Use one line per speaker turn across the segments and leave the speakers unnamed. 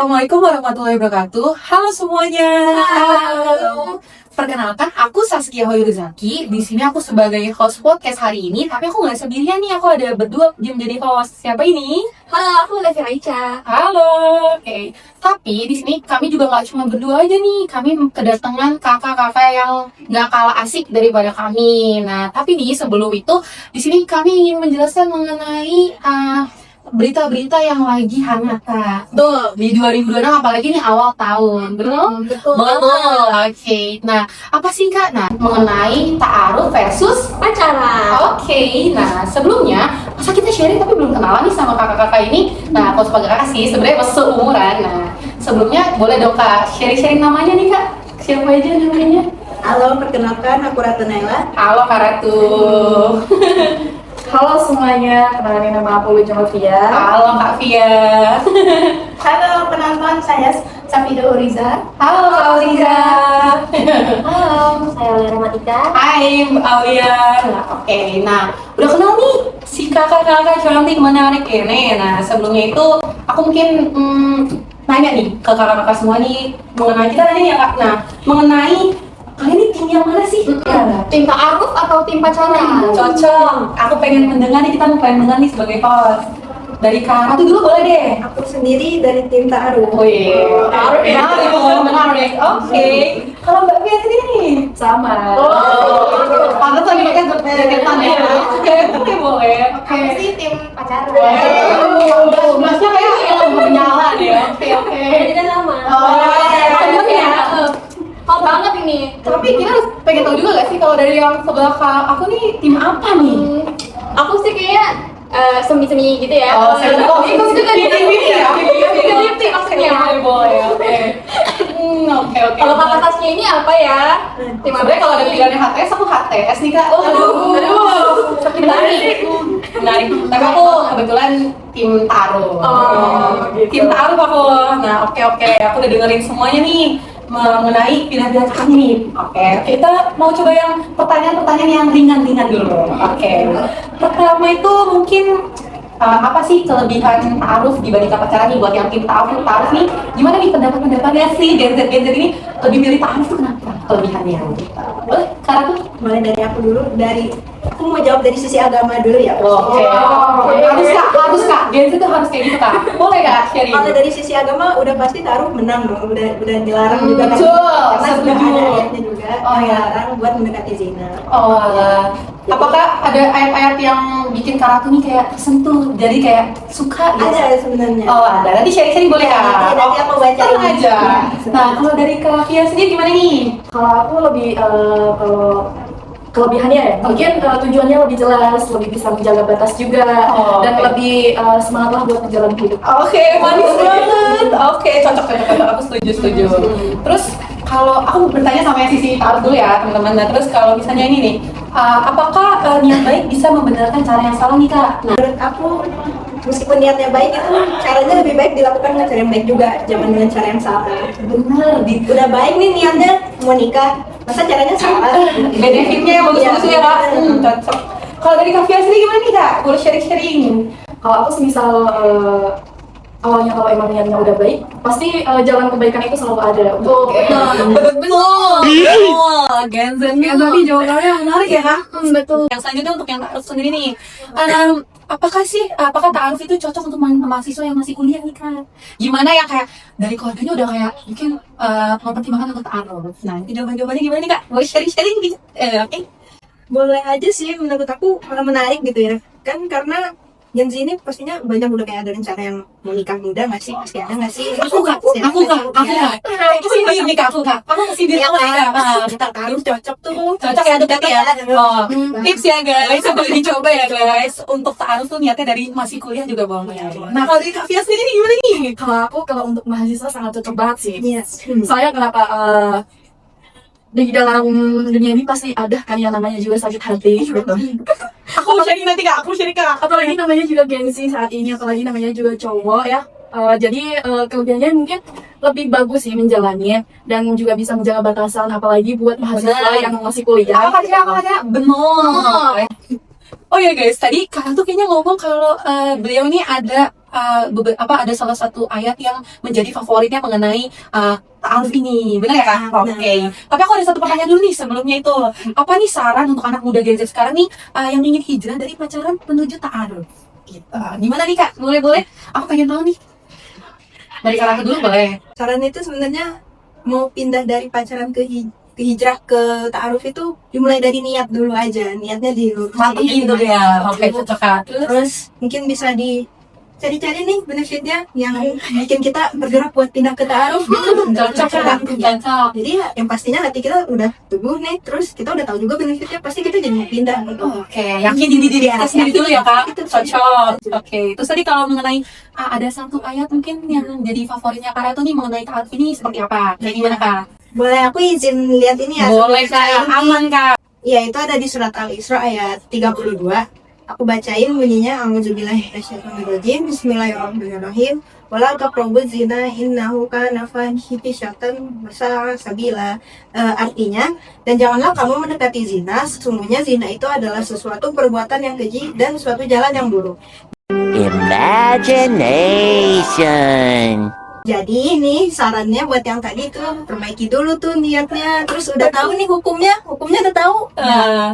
Assalamualaikum warahmatullahi wabarakatuh. Halo semuanya.
Halo.
Perkenalkan, aku Saskia Hoyrizaki. Di sini aku sebagai host podcast hari ini. Tapi aku nggak sendirian nih. Aku ada berdua yang menjadi host. Siapa ini?
Halo, aku Levi Raicha.
Halo. Oke. Tapi di sini kami juga nggak cuma berdua aja nih. Kami kedatangan kakak-kakak yang nggak kalah asik daripada kami. Nah, tapi nih sebelum itu, di sini kami ingin menjelaskan mengenai berita-berita yang lagi hangat, Kak. Tuh, di 2026 apalagi nih awal tahun, betul?
Betul.
Oke. Nah, apa sih, Kak? Nah, mengenai ta'aruf versus
Pacaran.
Oke. Nah, sebelumnya masa kita sharing tapi belum kenalan nih sama kakak-kakak ini. Nah, kalau sebagai kakak sih sebenarnya masih seumuran. Nah, sebelumnya boleh dong Kak sharing-sharing namanya nih, Kak. Siapa aja namanya?
Halo, perkenalkan aku Ratu Naila.
Halo Kak Ratu.
Halo semuanya, kenalin nama aku Wijaya Novia.
Halo Kak Via.
Halo penonton, saya Safida Uriza.
Halo Kak Aulia.
Halo, saya Lera Matika.
Hai Mbak Aulia. Nah, oke. Nah, udah kenal nih si kakak-kakak cantik menarik ini. Nah, sebelumnya itu aku mungkin nanya nih ke kakak-kakak semua nih mengenai kita nanya ya Kak. Nah, mengenai kalian ini tim yang mana sih? Ya.
Tim ta'aruf atau tim pacaran?
Cocok. Aku pengen mendengar nih, kita mau pengen mendengar nih sebagai host. Dari Kak Ratu dulu boleh deh.
Aku sendiri dari tim Ta'aruf.
Oh iya.
Ta'aruf ya.
Menarik. Oke. Kalau Mbak Fia sendiri?
Sama.
Oh, pantas lagi pakai jaketan ya. Oke, boleh. Oke.
Aku sih tim pacaran.
Masnya kayak yang menyala deh. Oke.
Jadi lama.
Lanjut ya.
Hot banget ini.
Tapi kita harus pengen tahu juga gak sih kalau dari yang sebelah aku nih tim apa nih?
Aku sih kayak semi-semi gitu ya.
Saya
Ikut juga di tim
ya.
tim maksudnya.
Boleh. Oke. Oke.
Kalau kakak Tasnya ini apa ya? Tim apa?
Sebenarnya kalau ada pilihannya HTS, aku HTS nih Kak.
Aduh.
Menarik. Tapi aku kebetulan tim Ta'aruf.
Gitu.
Tim Ta'aruf aku. Nah, oke. Aku udah dengerin semuanya nih mengenai pilihan-pilihan kami nih. Oke, kita mau coba yang pertanyaan-pertanyaan yang ringan-ringan dulu. Oke. Pertama itu mungkin apa sih kelebihan ta'aruf dibandingkan pacaran nih buat yang tim ta'aruf nih? Gimana nih pendapat-pendapatnya sih Gen Z ini lebih milih ta'aruf tuh kenapa? Kelebihannya. Boleh? Kak Ratu?
Mulai dari aku dulu. Aku mau jawab dari sisi agama dulu ya.
Oke. Harus Kak. Gen Z tuh harus kayak gitu Kak. Boleh Kak sharing?
Kalau dari sisi agama udah pasti Ta'aruf menang dong. Udah dilarang juga kan.
Betul,
Karena sudah
setuju.
ada ayatnya juga yang dilarang buat mendekati zina.
Oh alah. Apakah ada ayat-ayat yang bikin Kak Ratu nih kayak tersentuh, jadi kayak suka gitu?
Ada sebenarnya.
Oh ada, nanti sharing-sharing boleh Kak?
Nanti aku bacain.
Tenang aja. Nah kalau dari Kak Fia sendiri gimana nih?
Kalau aku lebih kalau kelebihannya ya, mungkin tujuannya lebih jelas, lebih bisa menjaga batas juga, dan
oke.
lebih semangat lah buat menjalani hidup.
Oke, manis banget. Oke, cocok. Aku setuju. Terus kalau aku bertanya sama yang sisi ta'aruf dulu ya teman-teman. Nah terus kalau misalnya ini nih, apakah niat baik bisa membenarkan cara yang salah nih Kak? Nah,
Menurut aku, meskipun niatnya baik itu caranya lebih baik dilakukan dengan cara yang baik juga, jangan dengan cara yang salah.
benar.
Udah baik nih niatnya mau nikah, masa caranya salah?
Benefitnya yang bagus-bagus ya Kak? Cocok. Kalau dari Kak Fia sendiri gimana nih Kak? Boleh sharing-sharing?
Kalau aku semisal awalnya kalau emang niatnya udah baik, pasti jalan kebaikan itu selalu ada.
Betul. Gen Z nih jawabannya menarik ya Kak?
Betul.
Yang selanjutnya untuk yang ta'aruf sendiri nih, apakah ta'aruf itu cocok untuk mahasiswa yang masih kuliah nih Kak? Gimana ya kayak dari keluarganya udah kayak mungkin mempertimbangkan untuk ta'aruf. Nah itu jawabannya gimana nih Kak? Boleh sharing-sharing gitu? Oke.
Boleh aja sih, menurut aku malah menarik gitu ya. Kan karena Gen Z ini pastinya banyak udah kayak ada rencana yang mau nikah muda nggak sih? Pasti ada nggak sih?
Aku nggak. Itu sih masih nikah aku Kak. Aku masih di
Iya
nikah.
kan? Kita Ta'aruf cocok tuh.
Cocok ya dekat ya. Oh, tips ya guys, boleh dicoba ya guys. Untuk ta'aruf tuh niatnya dari masih kuliah juga boleh. Nah kalau dari Kak Fia sendiri gimana nih?
Kalau untuk mahasiswa sangat cocok banget sih.
Iya.
Soalnya kenapa? Di dalam dunia ini pasti ada kan yang namanya juga sakit hati.
Aku sharing nanti Kak.
Apalagi namanya juga gengsi saat ini, apalagi namanya juga cowok ya. Jadi kelebihannya mungkin lebih bagus sih menjalani dan juga bisa menjaga batasan, apalagi buat mahasiswa yang masih kuliah.
Apa katanya? Benar. Oh ya guys, tadi Kak tuh kayaknya ngomong kalau beliau ini ada ada salah satu ayat yang menjadi favoritnya mengenai ta'aruf ini, benar ya Kak? Oke. Tapi aku ada satu pertanyaan dulu nih sebelumnya itu. Apa nih saran untuk anak muda Gen Z sekarang nih yang ingin hijrah dari pacaran menuju ta'aruf? Gitu. Gimana nih Kak? Boleh? Aku pengen tahu nih. Dari Kak dulu boleh.
Saran itu sebenarnya mau pindah dari pacaran ke hijrah ke ta'aruf itu dimulai dari niat dulu aja, niatnya
Matengin dulu ya. Oke, cocok Kak.
Terus mungkin bisa cari-cari nih benefitnya yang bikin kita bergerak buat pindah ke ta'aruf gitu.
Cocok.
Jadi ya, yang pastinya hati kita udah teguh nih, terus kita udah tahu juga benefitnya, pasti kita jadi mau pindah gitu.
Oke, yakin di diri kita sendiri dulu ya Kak. Cocok. Oke, terus tadi kalau mengenai ada satu ayat mungkin yang jadi favoritnya Kak Reto nih mengenai ta'aruf ini seperti apa? Kayak gimana Kak?
Boleh aku izin lihat ini ya?
Boleh Kak, aman Kak.
Ya, itu ada di surat Al-Isra ayat 32. Aku bacain bunyinya, A'udzubillahi minasyaitonirrajim. Bismillahirrahmanirrahim. Wala taqrabuz zina innahu kana fahishatan wa sa'a sabila. Artinya, dan janganlah kamu mendekati zina, sesungguhnya zina itu adalah sesuatu perbuatan yang keji dan suatu jalan yang buruk.
Imagination.
Jadi ini sarannya buat yang tadi tuh, perbaiki dulu tuh niatnya. Terus udah tahu nih hukumnya udah tahu.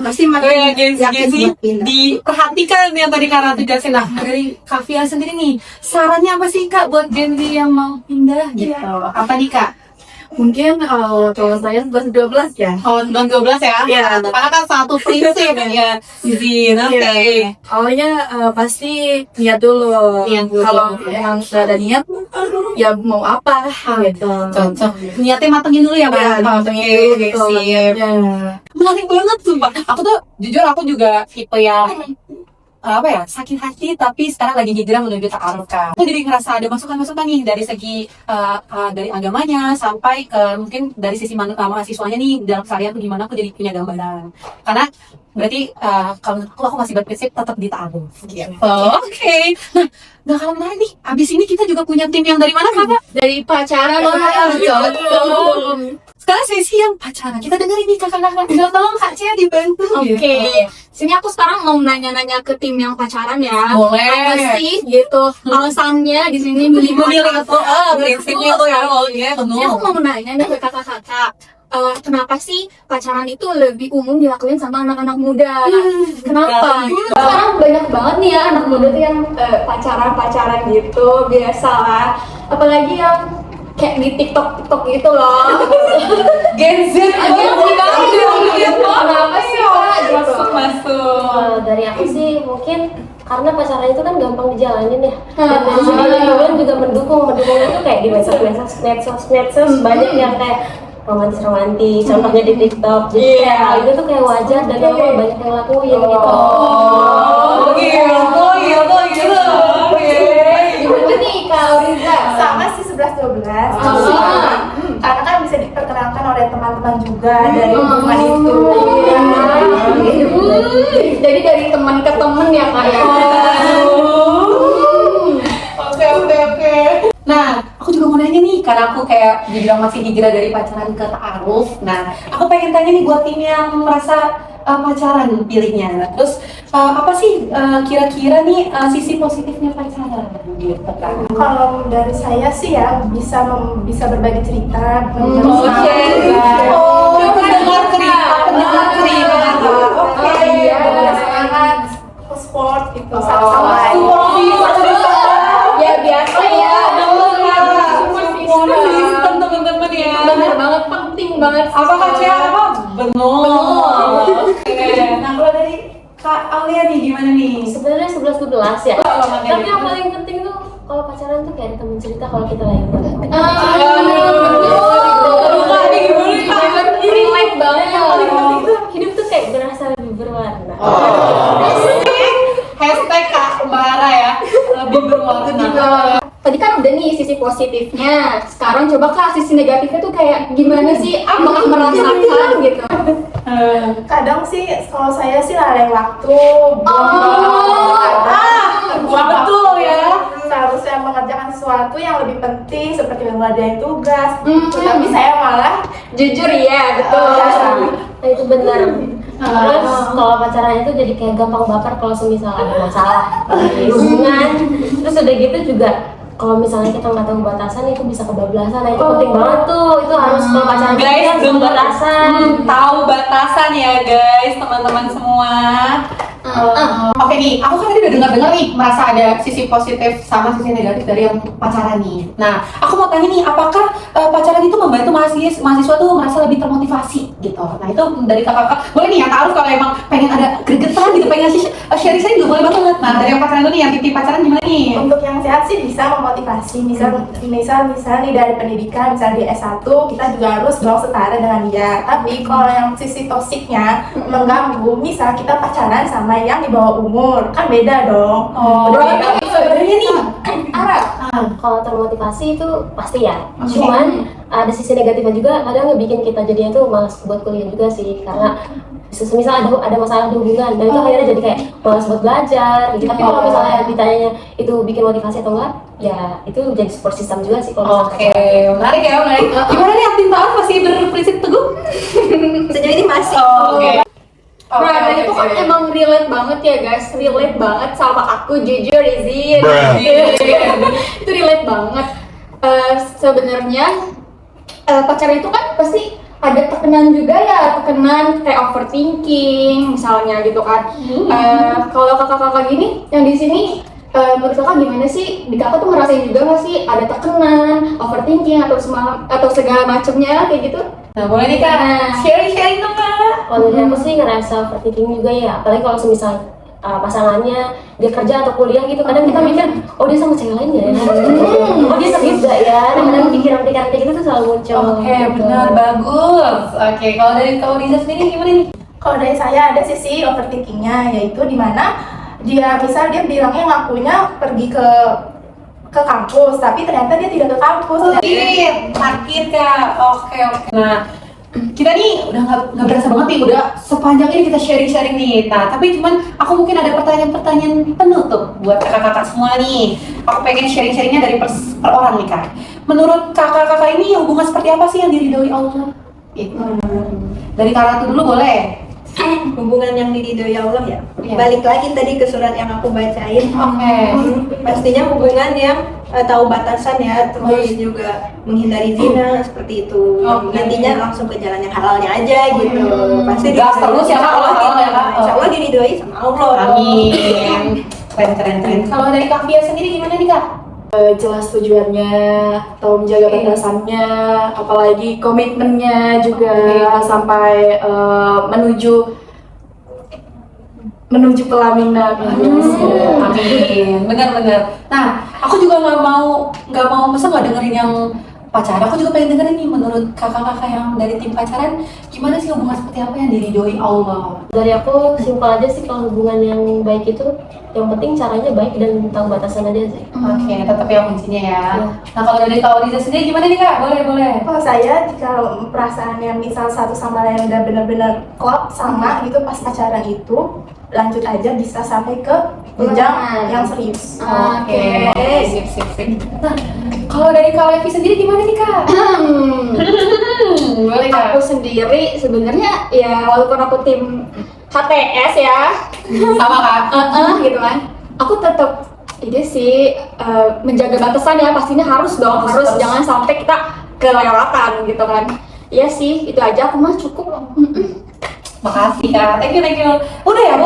Pasti makin yakin buat pindah.
Diperhatikan yang tadi Kak Ratu jelasin. Nah, dari Kak Fia sendiri nih, sarannya apa sih Kak buat Gen Z yang mau pindah gitu? Apa nih Kak?
Mungkin kalau saya 11-12 ya.
Oh, 12 ya?
Iya.
Karena kan satu prinsip ya. Izin, oke.
Awalnya pasti niat dulu.
Niat dulu.
Kalau yang sudah ada niat, ya mau apa gitu.
Cocok. Niatnya matengin dulu ya, Bang.
Matengin dulu gitu.
Sip. Menarik banget sumpah. Aku tuh jujur aku juga tipe yang sakit hati tapi sekarang lagi hijrah menuju ta'aruf Kak. Aku jadi ngerasa ada masukan-masukan nih dari segi dari agamanya sampai ke mungkin dari sisi mahasiswanya nih dalam keseharian tuh gimana aku jadi punya gambaran. Karena berarti kalau aku masih berprinsip tetap di ta'aruf. Gitu. Oke. Nah, gak kalah menarik nih. Abis ini kita juga punya tim yang dari mana Kak?
Dari pacaran.
Sekarang sesi yang pacaran. Kita dengerin nih kakak-kakak. Tolong Kak Cia dibantu.
Oke. Sini aku sekarang mau nanya-nanya ke tim yang pacaran ya.
Boleh.
Apa sih gitu alasannya di sini milih pacaran?
Prinsipnya tuh ya. Oh iya,
Ini aku mau nanya nih ke kakak-kakak. Kenapa sih pacaran itu lebih umum dilakuin sama anak-anak muda? Kenapa? Sekarang banyak banget nih ya anak muda tuh yang pacaran-pacaran gitu, biasa lah. Apalagi yang kayak di TikTok gitu loh.
Gen Z banget.
Kenapa sih Kak? Gitu.
Masuk.
Dari aku sih mungkin karena pacaran itu kan gampang dijalanin ya, dan dari segi lingkungan juga mendukungnya tuh kayak di medsos banyak yang kayak romantis contohnya di TikTok, jadi kayak hal itu tuh kayak wajar dan orang banyak yang lakuin gitu.
Gitu.
Gimana nih Kak Auriza?
Sama sih 11-12. Karena kan bisa diperkenalkan oleh teman-teman juga dari hubungan itu.
Jadi dari teman ke teman ya Kak ya.
Oke. Nah, aku juga mau nanya nih, karena aku kayak dibilang masih hijrah dari pacaran ke ta'aruf. Nah, aku pengen tanya nih buat tim yang merasa pacaran pilihnya. Terus apa sih kira-kira nih sisi positifnya pacaran gitu kan?
Kalau dari saya sih ya bisa berbagi cerita,
Pendengar cerita. Oke.
semangat, sport gitu sama-sama lain.
Ya biasa ya.
Sistem teman-teman ya.
Bener banget, penting banget.
Apa Kak Cia? Benur. Oke. Nah, kalau dari Kak Alia nih gimana nih?
Sebenarnya 11-12 ya, tapi yang paling penting tuh kalau pacaran tuh kayak ada temen cerita kalau kita lagi
Relate banget ya.
hidup tuh kayak berasa lebih berwarna.
Hashtag Kak Mbara ya, lebih berwarna.
Tadi kan udah nih sisi positifnya. Sekarang coba Kak sisi negatifnya tuh kayak gimana sih? Apakah merasakan gitu?
Kadang sih kalau saya sih lalai waktu,
Betul ya.
seharusnya mengerjakan sesuatu yang lebih penting seperti mengerjakan tugas, tapi saya malah
Jujur ya, betul.
Nah itu benar. Terus kalau pacaran itu jadi kayak gampang baper kalau semisal ada masalah di hubungan. Terus udah gitu juga kalau misalnya kita nggak tahu batasan itu bisa kebablasan. Nah itu penting banget tuh. Itu harus kalau pacaran
Guys,
kita harus tahu batasan.
Tahu batasan ya guys, teman-teman semua. Oke nih, aku kan tadi udah dengar nih merasa ada sisi positif sama sisi negatif dari yang pacaran nih. Nah, aku mau tanya nih, apakah pacaran itu membantu mahasiswa tuh merasa lebih termotivasi gitu? Nah itu dari kakak-kakak, boleh nih yang taruh kalau emang pengen ada gregetan gitu, pengen sharing juga boleh banget. Nah dari yang pacaran itu nih, yang tipe pacaran gimana nih?
Untuk yang sehat sih bisa memotivasi, misal nih dari pendidikan, misal di S1 kita juga harus dong setara dengan dia. Tapi kalau yang sisi toksiknya mengganggu, misal kita pacaran sama yang di bawah umur, kan beda dong.
Beda sebenarnya nih.
Kalau termotivasi itu pasti ya. Cuman ada sisi negatifnya juga, kadang ngebikin kita jadinya tuh malas buat kuliah juga sih, karena misal ada masalah di hubungan dan itu akhirnya jadi kayak malas buat belajar gitu. Tapi kalau misalnya ditanya itu bikin motivasi atau enggak, ya itu jadi support system juga sih kalau
Oke, menarik ya, menarik. Gimana nih Aktin Taur masih berprinsip teguh?
Sejauh ini masih.
Oke.
Nah, itu kan emang relate banget ya guys, relate banget sama aku jujur izin. Itu relate banget. Sebenarnya pacaran itu kan pasti ada tekanan juga ya, tekanan kayak overthinking misalnya gitu kan. Kalau kakak-kakak gini yang di sini menurut kakak gimana sih? Di kakak tuh ngerasain juga nggak sih ada tekanan, overthinking atau segala macamnya kayak gitu?
Nah, boleh nih Kak, sharing dong Kak.
Kalau dari aku sih ngerasa overthinking juga ya, apalagi kalau semisal pasangannya dia kerja atau kuliah gitu, kadang kita mikir, oh dia sama cewek lain ya, oh dia serius gak ya, kadang pikiran-pikiran kayak gitu tuh selalu muncul.
Oke, benar, bagus. Oke, kalau dari Kak Riza sendiri gimana nih?
Kalau dari saya ada sisi overthinkingnya, yaitu dimana dia bilangnya ngakunya pergi ke kampus, tapi ternyata dia tidak ke kampus.
Sakit Kak. Oke. Nah, kita nih udah nggak berasa banget nih, udah sepanjang ini kita sharing nih. Nah, tapi cuman aku mungkin ada pertanyaan penutup buat kakak-kakak semua nih. Aku pengen sharingnya dari per orang nih Kak. Menurut kakak-kakak ini hubungan seperti apa sih yang diridhoi Allah? Dari Kak Ratu dulu boleh?
Hubungan yang diridhoi Allah ya.
Iya.
Balik lagi tadi ke surat yang aku bacain.
Oke.
Pastinya hubungan yang tahu batasan ya, terus juga menghindari zina seperti itu.
Oke.
Nantinya langsung ke jalan yang halalnya aja gitu. Pasti
Gas terus ya,
Insya Allah
halal ya, Kak.
Insya Allah diridhoi sama Allah.
Amin. Keren. Kalau dari Kak Fia sendiri gimana nih Kak?
Jelas tujuannya atau menjaga batasannya, apalagi komitmennya juga sampai menuju pelaminan.
Amin. Benar. Nah, aku juga nggak mau masa nggak dengerin yang pacaran. Aku juga pengen dengerin nih menurut kakak-kakak yang dari tim pacaran, gimana sih hubungan seperti apa yang diridhoi Allah?
Dari aku simpel aja sih, kalau hubungan yang baik itu yang penting caranya baik dan tahu batasan aja sih.
Oke, tetap yang kuncinya ya.
Iya.
Nah, kalau dari Kak Riza sendiri gimana nih Kak? Boleh.
Kalau saya, jika perasaan yang misal satu sama lain udah benar-benar klop sama gitu pas pacaran itu, lanjut aja bisa sampai ke jenjang yang serius.
Oke. Sip. Nah, kalau dari Kak Levi sendiri gimana nih Kak? Boleh Kak.
Aku sendiri sebenarnya ya walaupun aku tim HTS ya,
Sama Kak.
gitu kan, aku tetap ini sih menjaga batasan ya, pastinya harus
Harus.
jangan sampai kita kelewatan gitu kan. Iya sih, itu aja aku mah cukup.
Makasih Kak. Thank you. Udah ya?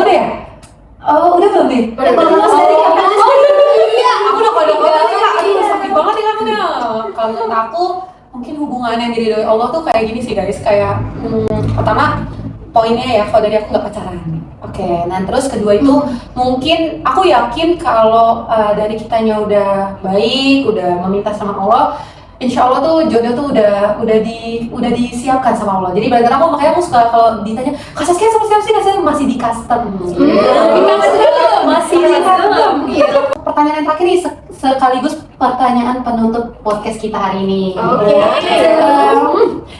Oh, udah belum nih?
Udah.
Balas dari Kak.
Iya.
Aku udah pada Kak. Aduh, sakit banget nih kamu nih. Kalau menurut aku, mungkin hubungan yang diridhoi Allah tuh kayak gini sih guys. Kayak pertama, poinnya ya, kalau dari aku nggak pacaran. Oke, nah terus kedua itu mungkin aku yakin kalau dari kitanya udah baik, udah meminta sama Allah, insya Allah tuh jodoh tuh udah disiapkan sama Allah. Jadi belajar aku, makanya aku suka kalau ditanya Kak Saskia sama siapa sih, Kak Saskia masih di custom. Masih di custom. Pertanyaan yang terakhir nih sekaligus pertanyaan penutup podcast kita hari ini.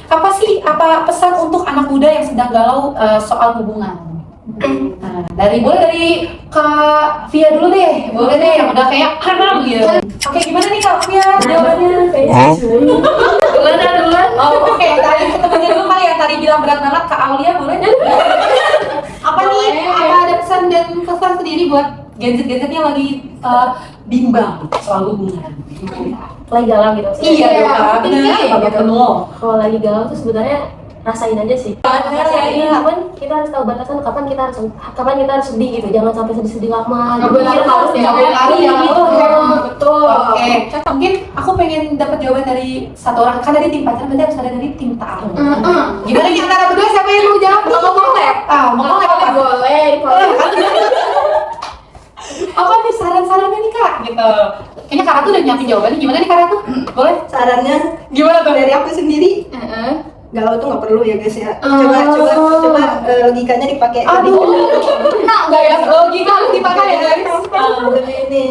Apa pesan untuk anak muda yang sedang galau soal hubungan? Nah, boleh dari Kak Via dulu deh, boleh deh yang udah kayak karena gitu. Oke, gimana nih Kak Via jawabannya? Duluan. Oh, oke, tadi ketemunya dulu kali ya, tadi bilang berat banget Kak Aulia, boleh? nih, apa ada pesan dan kesan sendiri buat Gen Z yang lagi bimbang soal hubungan?
Lagi galau gitu sih.
Iya, benar.
Gitu.
Penuh.
Kalau lagi galau tuh sebenarnya rasain aja sih. Rasain, cuman kita harus tahu batasan kapan kita harus sedih gitu. Jangan sampai sedih-sedih lama.
Nggak boleh larut ya.
Nggak boleh larut ya.
Gitu.
Betul.
Oke, cocok. Mungkin aku pengen dapat jawaban dari satu orang. Kan dari tim pacaran, berarti harus ada dari tim taaruf. Gimana kita antara berdua siapa yang mau jawab? Ngomong ya? Ngomong apa?
Boleh.
Apa nih saran-sarannya nih kak? Gitu. Kayaknya Kak Ratu udah nyiapin jawabannya. Gimana nih Kak Ratu? Boleh?
Sarannya
Gimana tuh?
dari aku sendiri, galau tuh nggak perlu ya guys ya. Coba logikanya dipakai.
Aduh, nggak ya logika harus dipakai ya guys.
Ini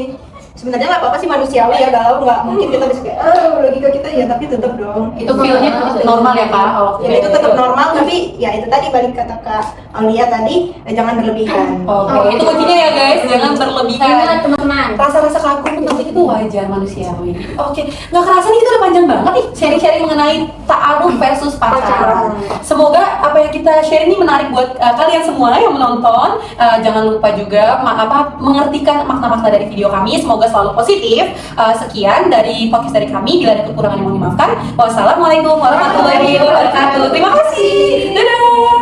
sebenarnya nggak apa-apa sih, manusiawi ya galau, nggak mungkin kita bisa kayak logika kita ya, tapi tetap dong.
Itu feelnya normal ya kak?
Ya itu tetap normal, tapi ya itu tadi balik kata Kak Aulia tadi, jangan berlebihan.
Oke, itu kuncinya ya guys, jangan berlebihan.
Jangan teman-teman.
Rasa-rasa kagum penting itu wajar manusiawi. Oke, nggak kerasa nih kita udah panjang banget nih sharing-sharing mengenai ta'aruf versus pacaran. Semoga apa yang kita share ini menarik buat kalian semua yang menonton. Jangan lupa juga mengertikan makna-makna dari video kami. Semoga selalu positif. Sekian dari podcast dari kami. Bila ada kekurangan yang mau dimaafkan. Wassalamualaikum warahmatullahi wabarakatuh. Terima kasih. Dadah.